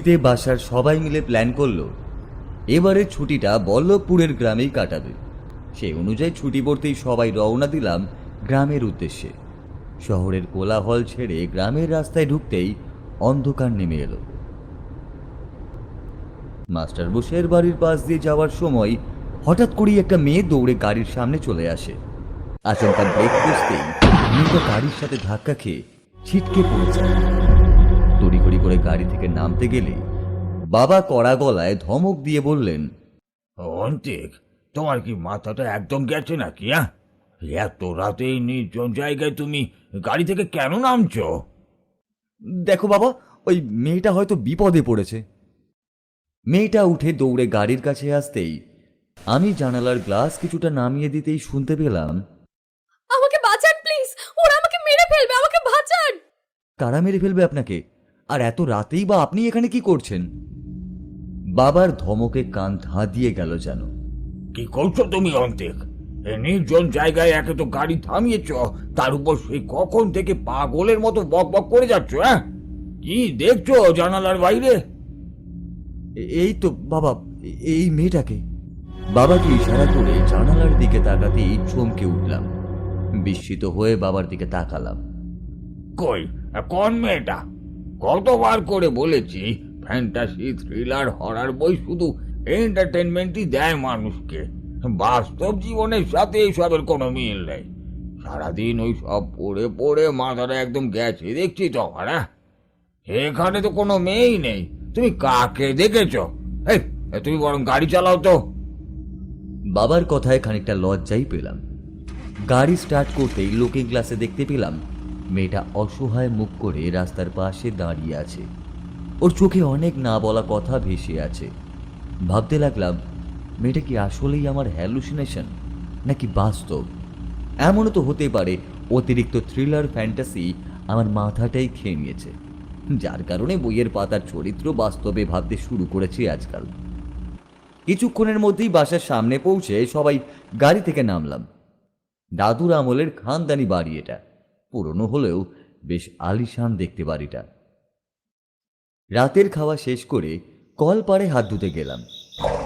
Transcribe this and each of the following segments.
ছুটিতে বাসার সবাই মিলে প্ল্যান করলো এবারে ছুটিটা বল্লভপুরের গ্রামেই কাটাবে। সেই অনুযায়ী ছুটি পড়তেই সবাই রওনা দিলাম গ্রামের উদ্দেশ্যে। শহরের কোলাহল ছেড়ে গ্রামের রাস্তায় ঢুকতেই অন্ধকার নেমে এলো। মাস্টার বসের বাড়ির পাশ দিয়ে যাওয়ার সময় হঠাৎ করেই একটা মেয়ে দৌড়ে গাড়ির সামনে চলে আসে। আচমকা ব্রেক কষতেই মেয়েটা গাড়ির সাথে ধাক্কা খেয়ে ছিটকে পড়েছে। তড়িঘড়ি করে গাড়ি থেকে নামতে গেলে বাবা কড়া গলায় ধমক দিয়ে বললেন, অন্তিক, তোমার কি মাথাটা একদম গেছে নাকি? এত রাতে এই নির্জন জায়গায় তুমি গাড়ি থেকে কেন নামছো? দেখো বাবা, ওই মেয়েটা হয়তো বিপদে পড়েছে। মেয়েটা উঠে দৌড়ে গাড়ির কাছে আসতেই আমি জানালার গ্লাস কিছুটা নামিয়ে দিতেই শুনতে পেলাম, আমাকে বাঁচান প্লিজ, ওরা আমাকে মেরে ফেলবে, আমাকে বাঁচান। কারা মেরে ফেলবে আপনাকে? আর এত রাতেই বা আপনি এখানে কি করছেন? বাবার ধমকে কান ধা দিয়ে গেল যেন। কি করছো তুমি অন্তিক? এই নির্জন জায়গায় একে তো গাড়ি থামিয়েছ, তার উপর সেই কখন থেকে পাগলের মতো বক বক করে যাচ্ছ। কি দেখছো জানালার বাইরে? এই তো বাবা, এই মেয়েটাকে। বাবাকে ইশারা করে জানালার দিকে তাকাতেই চমকে উঠলাম। বিস্মিত হয়ে বাবার দিকে তাকালাম। কই, কোন মেয়েটা? কতবার করে বলেছি, ফ্যান্টাসি, থ্রিলার, হরর বই শুধু এন্টারটেনমেন্টই দেয় মানুষকে। বাস্তব জীবনের সাথে এইসবের কোনো মিল নেই। সারাদিন ওই সব পড়ে পড়ে মাথাটা একদম গেছে দেখছি তো। এখানে তো কোনো মেয়েই নেই, তুমি কাকে দেখেছ? এই, তুমি বরং গাড়ি চালাও তো। বাবার কথায় খানিকটা লজ্জাই পেলাম। গাড়ি স্টার্ট করতেই লুকিং গ্লাসে দেখতে পেলাম মেয়েটা অসহায় মুখ করে রাস্তার পাশে দাঁড়িয়ে আছে। ওর চোখে অনেক না বলা কথা ভেসে আছে। ভাবতে লাগলাম, মেয়েটা কি আসলেই আমার হ্যালুসিনেশন নাকি বাস্তব? এমনও তো হতে পারে অতিরিক্ত থ্রিলার ফ্যান্টাসি আমার মাথাটাই খেয়ে নিয়েছে, যার কারণে বইয়ের পাতার চরিত্র বাস্তবে ভাবতে শুরু করেছি আজকাল। কিছুক্ষণের মধ্যেই বাসার সামনে পৌঁছে সবাই গাড়ি থেকে নামলাম। দাদুর আমলের খানদানি বাড়ি এটা। পুরনো হলেও বেশ আলিশান দেখতে বাড়িটা। রাতের খাওয়া শেষ করে কল পাড়ে হাত ধুতে গেলাম।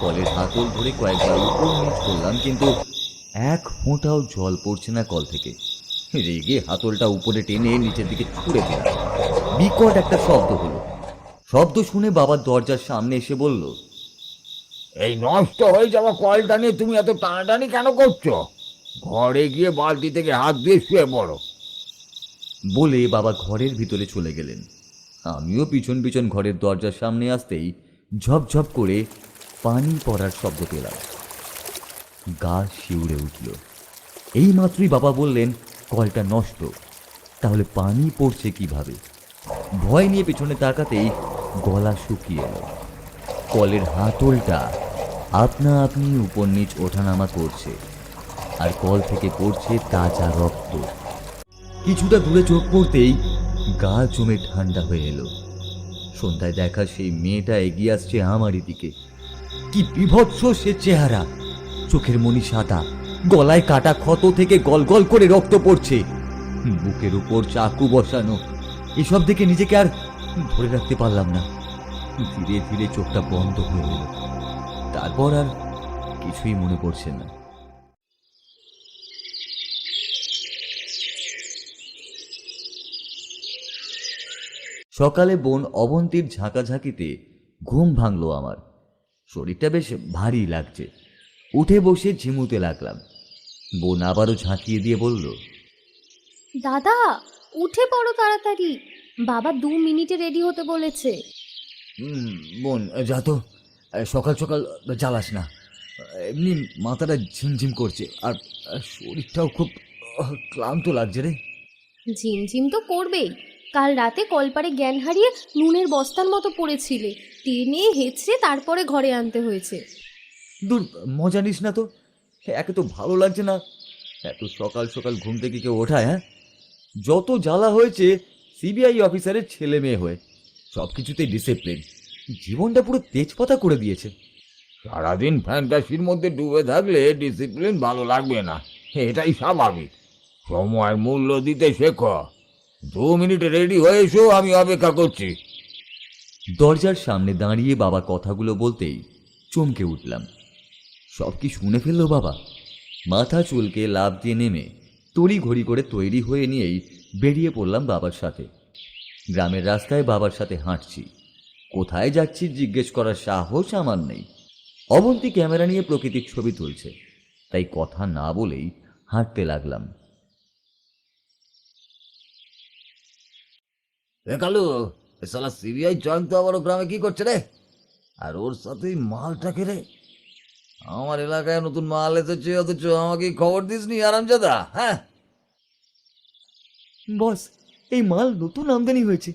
কলের হাতল ধরে কয়েকবার উপর নিচ করলাম, কিন্তু এক ফোঁটাও জল পড়ছে না কল থেকে। রেগে হাতলটা উপরে টেনে নিচের দিকে ছুঁড়ে দিলাম। বিকট একটা শব্দ হলো। শব্দ শুনে বাবার দরজার সামনে এসে বলল, এই নষ্ট হয়ে যাওয়া কলটা নিয়ে তুমি এত টানাটানি কেন করছো? ঘরে গিয়ে বালতি থেকে হাত দিয়ে শুয়ে পড়ো। বলে বাবা ঘরের ভিতরে চলে গেলেন। আমিও পিছন পিছন ঘরের দরজার সামনে আসতেই ঝপঝপ করে পানি পড়ার শব্দ পেলাম। গা শিউরে উঠল। এই মাত্রই বাবা বললেন কলটা নষ্ট, তাহলে পানি পড়ছে কিভাবে? ভয় নিয়ে পেছনে তাকাতেই গলা শুকিয়ে এলো। কলের হাতলটা আপনা আপনি উপর নিচ ওঠানামা করছে, আর কল থেকে পড়ছে তাজা রক্ত। কিছুটা দূরে চোখ পড়তেই গা জমে ঠান্ডা হয়ে এলো। সন্ধ্যায় দেখা সেই মেয়েটা এগিয়ে আসছে আমারই দিকে। কি বিভৎস সে চেহারা! চোখের মনি সাদা, গলায় কাটা ক্ষত থেকে গল গল করে রক্ত পড়ছে, বুকের উপর চাকু বসানো। এসব দেখে নিজেকে আর ধরে রাখতে পারলাম না। ধীরে ধীরে চোখটা বন্ধ হয়ে গেল। তারপর আর কিছুই মনে পড়ছে না। সকালে বোন অবন্তীর ঝাঁকাঝাঁকিতে ঘুম ভাঙল আমার। শরীরটা বেশ ভারী লাগছে। উঠে বসে ঝিমুতে লাগলাম। বোন আবারও ঝাঁকিয়ে দিয়ে বলল, দাদা, উঠে পড়ো তাড়াতাড়ি, বাবা 2 মিনিটে রেডি হতে বলেছে। বোন যা তো, সকাল সকাল জ্বালাস না। এমনি মাথাটা ঝিমঝিম করছে, আর শরীরটাও খুব ক্লান্ত লাগছে রে। ঝিমঝিম তো করবেই, কাল রাতে কলপারে জ্ঞান হারিয়ে নুনের বস্তার মতো পড়েছিলে, টেনে হেঁচড়ে তারপরে ঘরে আনতে হয়েছে। দূর, মজা নিস না তো। একে তো ভালো লাগছে না এত সকাল সকাল ঘুম থেকে কেউ ওঠায়। যত জ্বালা হয়েছে সিবিআই অফিসারের ছেলে মেয়ে হয়ে, সবকিছুতেই ডিসিপ্লিন। জীবনটা পুরো তেজপাতা করে দিয়েছে। সারাদিন ফ্যান্টাসির মধ্যে ডুবে থাকলে ডিসিপ্লিন ভালো লাগবে না, এটাই স্বাভাবিক। সময়ের মূল্য দিতে শেখো। 2 মিনিটে রেডি হয়ে এসো, আমি অপেক্ষা করছি। দরজার সামনে দাঁড়িয়ে বাবা কথাগুলো বলতেই চমকে উঠলাম। সব কি শুনে ফেললো বাবা? মাথা চুলকে লাফ দিয়ে নেমে তড়ি ঘড়ি করে তৈরি হয়ে নিয়েই বেরিয়ে পড়লাম বাবার সাথে। গ্রামের রাস্তায় বাবার সাথে হাঁটছি। কোথায় যাচ্ছি জিজ্ঞেস করার সাহস আমার নেই। অবন্তী ক্যামেরা নিয়ে প্রকৃতির ছবি তুলছে, তাই কথা না বলেই হাঁটতে লাগলাম। কালু, সালা সিবিআই জয়ন্ত আবারও গ্রামে কি করছে রে? আর ওর সাথে মালটাকে রে, আমার এলাকায় নতুন মাল এসেছে অথচ আমাকে খবর দিসনি আরামজাদা। হ্যাঁ বস, এই মাল নতুন আমদানি হয়েছে।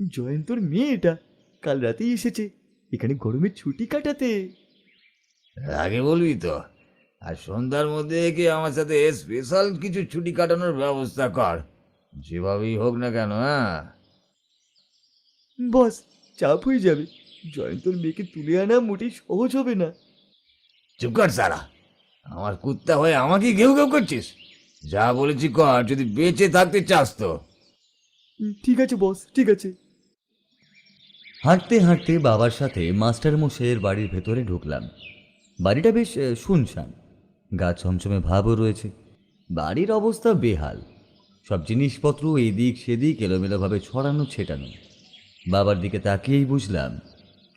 জয়ন্তর মেয়ে এটা কাল রাতেই এসেছে এখানে গরমের ছুটি কাটাতে। আগে বলবি তো। আর সন্ধ্যার মধ্যে কি আমার সাথে স্পেশাল কিছু ছুটি কাটানোর ব্যবস্থা কর, যেভাবেই হোক না কেন। হ্যাঁ বস, চাপ হয়ে যাবে। জয়ন্তর মেয়েকে তুলে আনা মোটেই সহজ হবে না। চুপ কর সারা, আমার কুত্তা হয়ে আমাকে ঘেউ ঘেউ করছিস। যা বলেছি কর, যদি বেঁচে থাকতে চাস তো। ঠিক আছে বস, ঠিক আছে। হাঁটতে হাঁটতে বাবার সাথে মাস্টার মশাইয়ের বাড়ির ভেতরে ঢুকলাম। বাড়িটা বেশ শুনশান, গা ছমছমে ভাবও রয়েছে। বাড়ির অবস্থা বেহাল, সব জিনিসপত্র এদিক সেদিক এলোমেলোভাবে ছড়ানো ছেটানো। বাবার দিকে তাকিয়েই বুঝলাম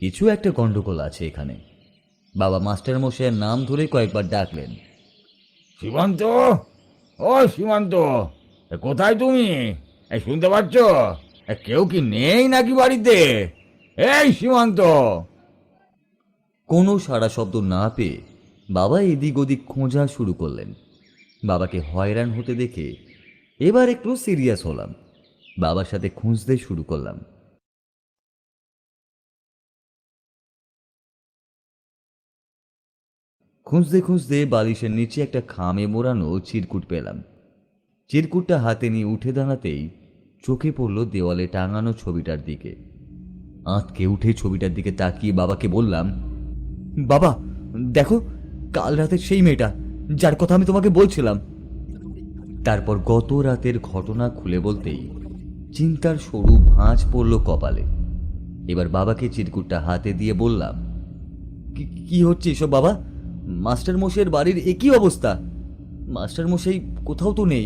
কিছু একটা গন্ডগোল আছে এখানে। বাবা মাস্টার মশাইয়ের নাম ধরে কয়েকবার ডাকলেন। সীমান্ত, ও সীমান্ত, কোথায় তুমি? শুনতে পাচ্ছ? কেউ কি নেই নাকি বাড়িতে? এই সীমান্ত। কোনো সাড়া শব্দ না পেয়ে বাবা এদিক ওদিক খোঁজা শুরু করলেন। বাবাকে হয়রান হতে দেখে এবার একটু সিরিয়াস হলাম। বাবার সাথে খুঁজতে শুরু করলাম। খুঁজতে খুঁজতে বালিশের নিচে একটা খামে মোড়ানো চিরকুট পেলাম। চিরকুটটা হাতে নিয়ে উঠে দাঁড়াতেই চোখে পড়ল দেওয়ালে টাঙানো ছবিটার দিকে। আঁতকে উঠে ছবিটার দিকে তাকিয়ে বাবাকে বললাম, বাবা দেখো, কাল রাতের সেই মেয়েটা যার কথা আমি তোমাকে বলছিলাম। তারপর গত রাতের ঘটনা খুলে বলতেই চিন্তার সরু ভাঁজ পড়ল কপালে। এবার বাবাকে চিরকুটটা হাতে দিয়ে বললাম, কি হচ্ছে এসব বাবা? মাস্টার মশাইয়ের বাড়ির একই অবস্থা। মাস্টার মশাই কোথাও তো নেই,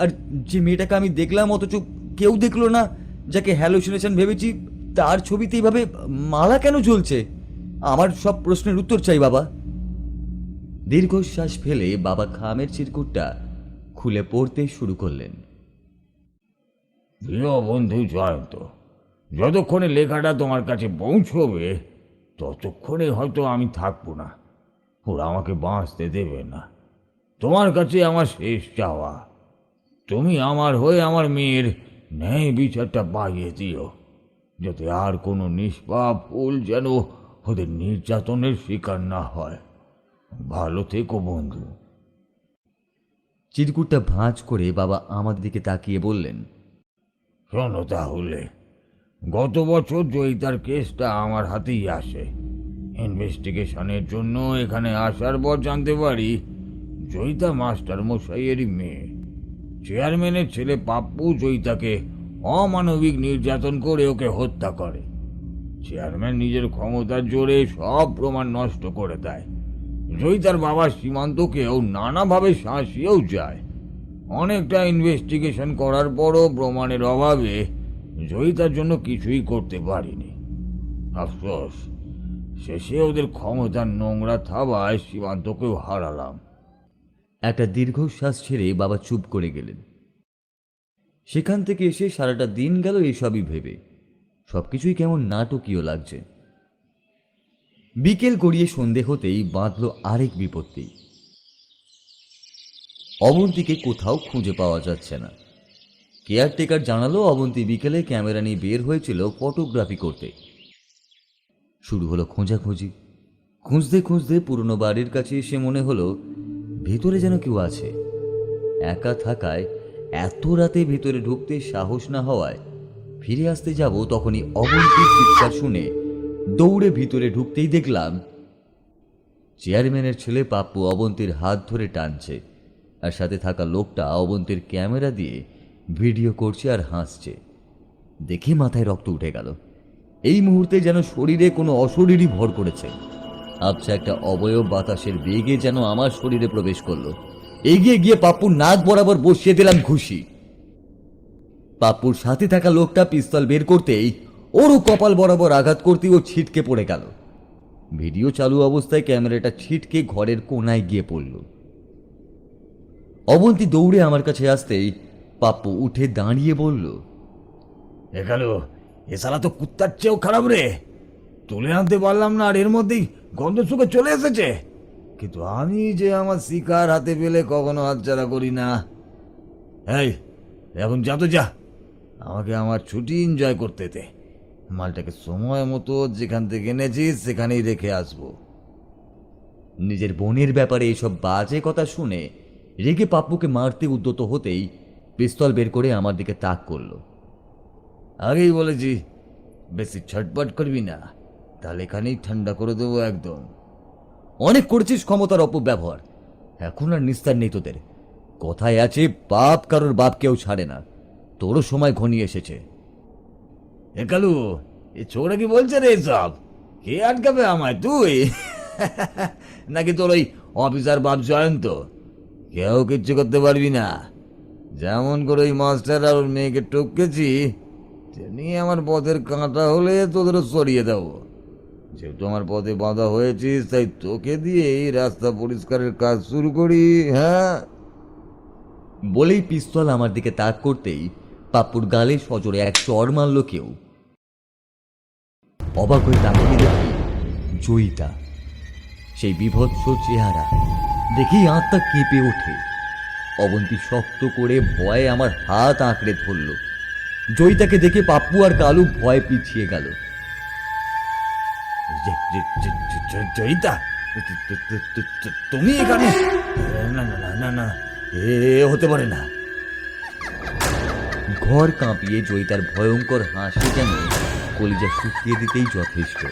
আর যে মেয়েটাকে আমি দেখলাম অথচ কেউ দেখলো না, যাকে হ্যালুসিনেশন ভেবেছি, তার ছবিতে এইভাবে মালা কেন ঝুলছে? আমার সব প্রশ্নের উত্তর চাই বাবা। দীর্ঘশ্বাস ফেলে বাবা খামের চিরকুটটা খুলে পড়তে শুরু করলেন। প্রিয় বন্ধু জয়ন্ত, যতক্ষণে লেখাটা তোমার কাছে পৌঁছবে ততক্ষণে হয়তো আমি থাকবো না। ওরা আমাকে বাঁচতে দেবে না। তোমার কাছে আমার শেষ চাওয়া, তুমি আমার হয়ে আমার মেয়ের ন্যায় বিচারটা পাইয়ে দিও, যাতে আর কোনো নিষ্পাপ ফুল যেন ওদের নির্যাতনের শিকার না হয়। ভালো থেকো বন্ধু। চিরকুটটা ভাঁজ করে বাবা আমার দিকে তাকিয়ে বললেন, শোনো তাহলে, গত বছর জয়িতার কেসটা আমার হাতেই আসে। ইনভেস্টিগেশনের জন্য এখানে আসার পর জানতে পারি জয়িতা মাস্টার মশাইয়েরই মেয়ে। চেয়ারম্যানের ছেলে পাপ্পু জয়িতাকে অমানবিক নির্যাতন করে ওকে হত্যা করে। চেয়ারম্যান নিজের ক্ষমতার জোরে সব প্রমাণ নষ্ট করে দেয়। জয়িতার বাবা সীমান্তকেও নানাভাবে শাসিয়েও যায়। অনেকটা ইনভেস্টিগেশন করার পরও প্রমাণের অভাবে জয়িতার জন্য কিছুই করতে পারিনি। আফসোস, শেষে ওদের ক্ষমতার নোংরা থাবায় সীমান্তকেও হারালাম। একটা দীর্ঘশ্বাস ছেড়ে বাবা চুপ করে গেলেন। সেখান থেকে এসে সারাটা দিন গেল এসবই ভেবে। সবকিছুই কেমন নাটকীয় লাগছে। বিকেল গড়িয়ে সন্ধে হতেই বাঁধল আরেক বিপত্তি। অবন্তীকে কোথাও খুঁজে পাওয়া যাচ্ছে না। কেয়ারটেকার জানালো অবন্তী বিকেলে ক্যামেরা নিয়ে বের হয়েছিল ফটোগ্রাফি করতে। শুরু হলো খোঁজাখুঁজি। খুঁজতে খুঁজতে পুরনো বাড়ির কাছে এসে মনে হলো ভেতরে যেন কেউ আছে। একা থাকায় এত রাতে ভেতরে ঢুকতে সাহস না হওয়ায় ফিরে আসতে যাব, তখনই অবন্তীর চিৎকার শুনে দৌড়ে ভিতরে ঢুকতেই দেখলাম চেয়ারম্যানের ছেলে পাপ্পু অবন্তীর হাত ধরে টানছে, আর সাথে থাকা লোকটা অবন্তীর ক্যামেরা দিয়ে ভিডিও করছে আর হাসছে। দেখে মাথায় রক্ত উঠে গেল। এই মুহূর্তে যেন শরীরে কোনো অশরীরই ভর করেছে। আবছা একটা অবয়ব বাতাসের বেগে যেন আমার শরীরে প্রবেশ করলো। এগিয়ে গিয়ে পাপ্পুর নাক বরাবর বসিয়ে দিলাম ঘুষি। পাপ্পুর সাথে থাকা লোকটা পিস্তল বের করতেই ওরও কপাল বরাবর আঘাত করতেই ও ছিটকে পড়ে গেল। ভিডিও চালু অবস্থায় ক্যামেরাটা ছিটকে ঘরের কোনায় গিয়ে পড়ল। অবন্তী দৌড়ে আমার কাছে আসতেই পাপ্পু উঠে দাঁড়িয়ে বলল, এখানে এ শালা তো কুত্তার চেয়েও খারাপ রে। তুলে আনতে পারলাম না, আর এর মধ্যেই গন্ধ শুকে চলে এসেছে। কিন্তু আমি যে আমার শিকার হাতে পেলে কখনো হাতছাড়া করি না। এই এখন যা তো যা, আমাকে আমার ছুটি এনজয় করতে দে। মালটাকে সময় মতো যেখান থেকে এনেছিস সেখানেই রেখে আসবো। নিজের বোনের ব্যাপারে এসব বাজে কথা শুনে রেগে পাপ্পুকে মারতে উদ্যত হতেই পিস্তল বের করে আমার দিকে তাক করলো। আগেই বলেছি বেশি ছটপট করবি না, তাহলে এখানেই ঠান্ডা করে দেবো একদম। অনেক করেছিস ক্ষমতার অপব্যবহার, এখন আর নিস্তার নেই তোদের। কথায় আছে, বাপ কারোর বাপ কেউ ছাড়ে না। তোরও সময় ঘনিয়ে এসেছে। এ কালু, এ ছোড়া কি বলছে রে সব? কে আটকাবে আমায়, তুই নাকি তোর ওই অফিসার বাপ জয়ন্ত? কেউ কিচ্ছু করতে পারবি না। যেমন করে ওই মাস্টার আর ওর মেয়েকে টপকেছি, তেমনি আমার পথের কাঁটা হলে তোদেরও সরিয়ে দেবো। যেহেতু আমার পথে বাঁধা হয়েছিস, তাই তোকে দিয়ে এই রাস্তা পরিষ্কারের কাজ শুরু করি। হ্যাঁ, বলেই পিস্তল আমার দিকে তাক করতেই পাপ্পুর গালে সজোরে এক চড় মারল কেউ। অবাক হয়ে তাকিয়ে দেখি জয়িতা। সেই বিভৎস চেহারা দেখেই আত্মা কেঁপে ওঠে। অবন্তী শক্ত করে ভয়ে আমার হাত আঁকড়ে ধরল। জয়িতাকে দেখে পাপ্পু আর কালু ভয় পিছিয়ে গেল। জয়িতা, তুমি এখানে? না না না না, এ হতে পারে না। ঘর কাঁপিয়ে জয়িতার ভয়ঙ্কর হাসি যেন কলিজা শুকিয়ে দিতেই যথেষ্ট।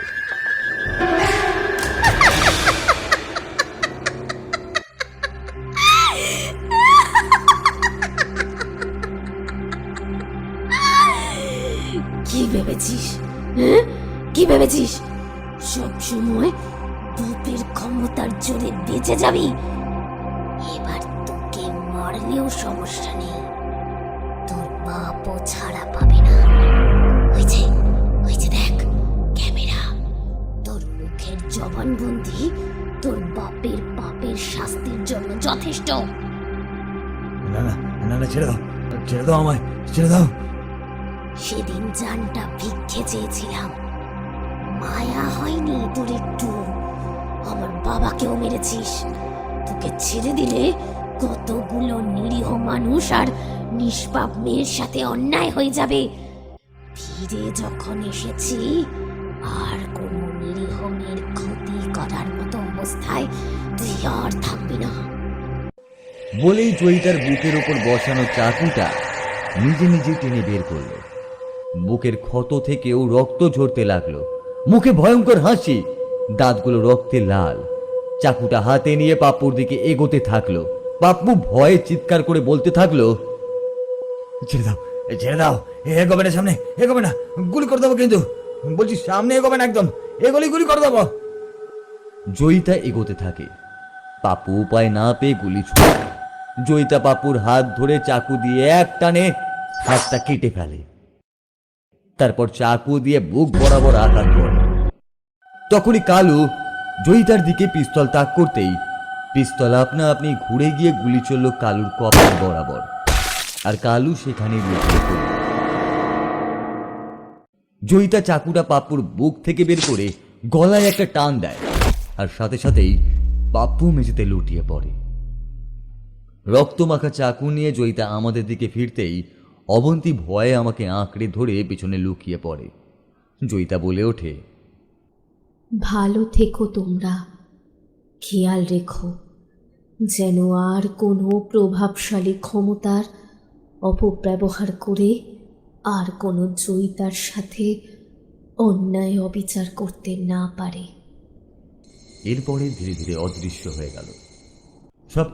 কি ভেবেছিস? হ্যাঁ, কি ভেবেছিস সব সময় বাপের ক্ষমতার জোরে বেঁচে যাবি? এবার তোকে মারলেও সমস্যা নেই, তোর বাপও ছাড়া পাবে না। ওই যে দেখ ক্যামেরা, তোর মুখের জবানবন্দি তোর বাপের পাপের শাস্তির জন্য যথেষ্ট। না না না না, ছেড়ে দাও, ছেড়ে দাও আমায়, ছেড়ে দাও। সেদিন জানটা ভিক্ষে চেয়েছিলাম, মায়া হয়নি তোর একটু। আমার বাবাকেও মেরেছিস, তোকে ছেড়ে দিলে কতগুলো নিরীহ মানুষ আর নিষ্পাপ মেয়ের সাথে অন্যায় হয়ে যাবে। ফিরে যখন এসেছি, আর কোনো নিরীহ মেয়ের ক্ষতি করার মতো অবস্থায় তুই আর থাকবি না। বলেই জয়িতার বুকের উপর বসানো চাকুটা নিজে নিজে টেনে বের করল। বুকের ক্ষত থেকেও রক্ত ঝরতে লাগলো। মুখে ভয়ঙ্কর হাসি, দাঁতগুলো রক্তে লাল। চাকুটা হাতে নিয়ে পাপ্পুর দিকে এগোতে থাকলো। পাপ্পু ভয়ে চিৎকার করে বলতে থাকলো, ছেড়ে দাও, ছেড়ে দাও, এগোবে না, সামনে এগোবে না, গুলি করে দেবো। কিন্তু বলছি সামনে এগোবে না, একদম এগোলি গুলি করে দেবো। জয়িতা এগোতে থাকে। পাপ্পু উপায় না পেয়ে গুলি ছুড়ে। জয়িতা পাপ্পুর হাত ধরে চাকু দিয়ে এক টানে হাতটা কেটে ফেলে। তারপর চাকু দিয়ে বুক বরাবর আঘাত করে। তখনই কালু জয়িতার দিকে পিস্তল তাক করতেই পিস্তল আপনা আপনি ঘুরে গিয়ে গুলি চলল কালুর কপাল বরাবর, আর কালু সেখানে লুটিয়ে পড়ল। জয়িতা চাকুটা পাপ্পুর বুক থেকে বের করে গলায় একটা টান দেয়, আর সাথে সাথেই পাপ্পু মেঝেতে লুটিয়ে পড়ে। রক্তমাখা চাকু নিয়ে জয়িতা আমাদের দিকে ফিরতেই অবন্তী ভয়ে আমাকে আঁকড়ে ধরে পেছনে লুকিয়ে পড়ে। জয়িতা বলে ওঠে, ভালো থেকো তোমরা, খেয়াল রেখো যেন আর কোনো প্রভাবশালী ক্ষমতার অপব্যবহার করে আর কোনো জয়িতার সাথে অন্যায় অবিচার করতে না পারে। এরপরে ধীরে ধীরে অদৃশ্য হয়ে গেল। সব